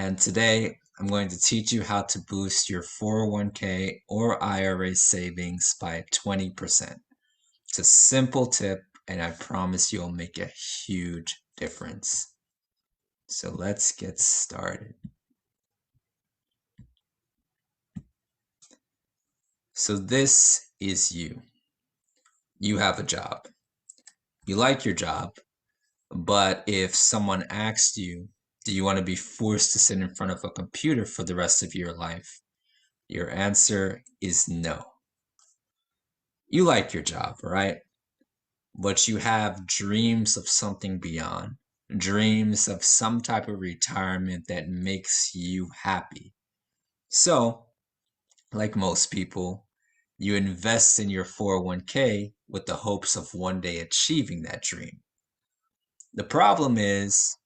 and today I'm going to teach you how to boost your 401k or IRA savings by 20%. It's a simple tip, and I promise you'll make a huge difference. So let's get started. So this is you. You have a job. You like your job, but if someone asked you, do you want to be forced to sit in front of a computer for the rest of your life? Your answer is no. You like your job, right? But you have dreams of something beyond, dreams of some type of retirement that makes you happy. So, like most people, you invest in your 401k with the hopes of one day achieving that dream. The problem is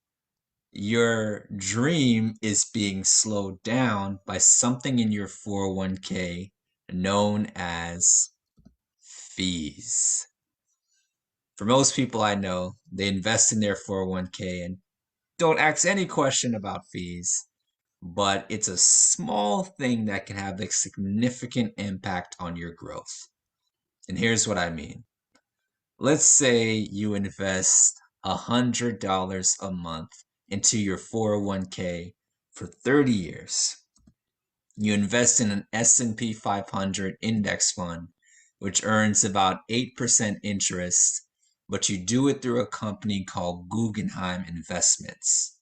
your dream is being slowed down by something in your 401k known as fees. For most people I know, they invest in their 401k and don't ask any question about fees, but it's a small thing that can have a significant impact on your growth. And here's what I mean. Let's say you invest $100 a month into your 401k for 30 years. You invest in an S&P 500 index fund, which earns about 8% interest, but you do it through a company called Guggenheim Investments.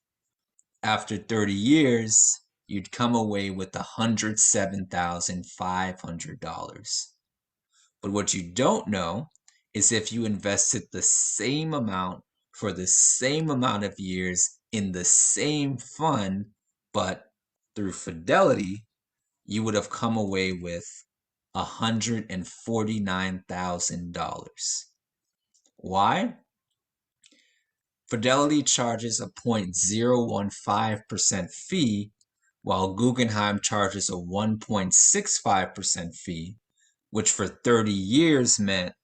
After 30 years, you'd come away with $107,500. But what you don't know is if you invested the same amount for the same amount of years in the same fund, but through Fidelity, you would have come away with $149,000. Why? Fidelity charges a 0.015% fee, while Guggenheim charges a 1.65% fee, which for 30 years meant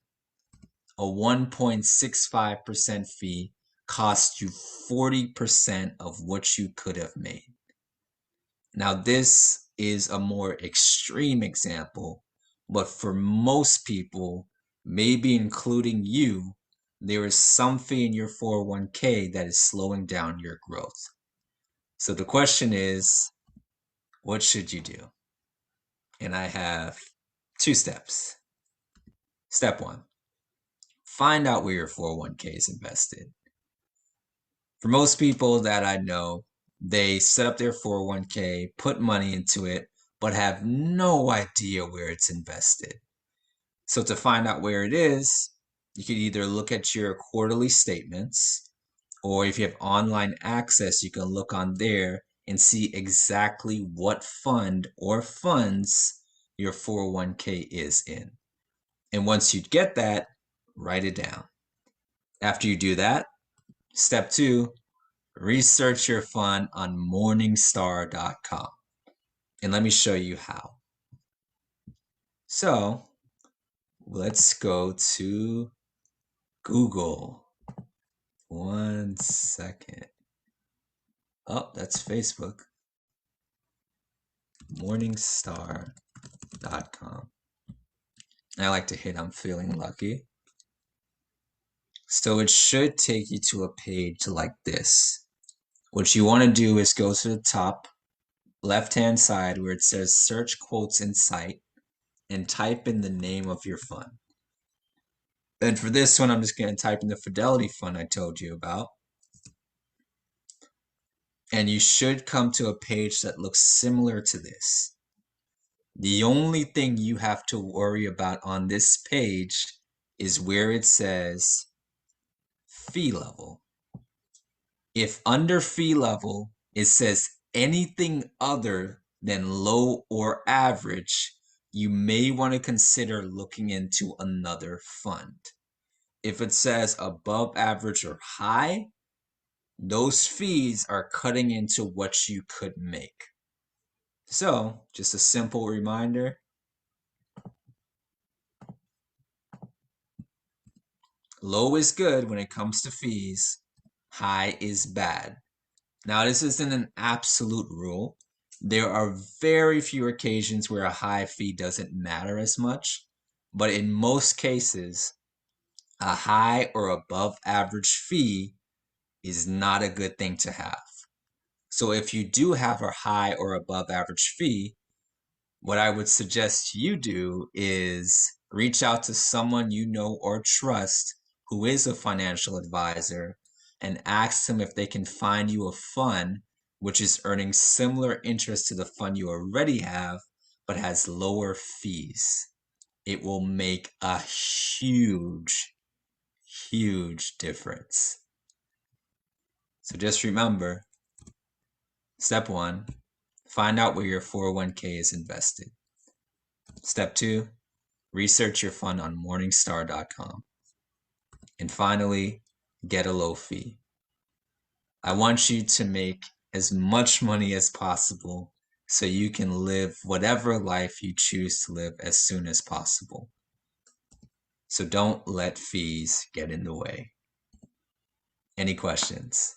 a 1.65% fee cost you 40% of what you could have made. Now, this is a more extreme example, but for most people, maybe including you, there is some fee in your 401k that is slowing down your growth. So the question is, what should you do? And I have 2 steps. Step 1, find out where your 401k is invested. For most people that I know, they set up their 401k, put money into it, but have no idea where it's invested. So to find out where it is, you could either look at your quarterly statements, or if you have online access, you can look on there and see exactly what fund or funds your 401k is in. And once you get that, write it down. After you do that, step 2, research your fund on morningstar.com. And let me show you how. So let's go to Google. 1 second. Oh, that's Facebook. Morningstar.com. I like to hit I'm feeling lucky. So it should take you to a page like this. What you want to do is go to the top left-hand side where it says search quotes in sight and type in the name of your fund. And for this one, I'm just going to type in the Fidelity fund I told you about. And you should come to a page that looks similar to this. The only thing you have to worry about on this page is where it says fee level. If under fee level, it says anything other than low or average, you may want to consider looking into another fund. If it says above average or high, those fees are cutting into what you could make. So, just a simple reminder. Low is good when it comes to fees. High is bad. Now, this isn't an absolute rule. There are very few occasions where a high fee doesn't matter as much, but in most cases, a high or above average fee is not a good thing to have. So if you do have a high or above average fee, what I would suggest you do is reach out to someone you know or trust who is a financial advisor and ask them if they can find you a fund which is earning similar interest to the fund you already have but has lower fees. It will make a huge, huge difference. So just remember, step one, find out where your 401k is invested. Step two, research your fund on morningstar.com. And finally, get a low fee. I want you to make as much money as possible so you can live whatever life you choose to live as soon as possible. So don't let fees get in the way. Any questions?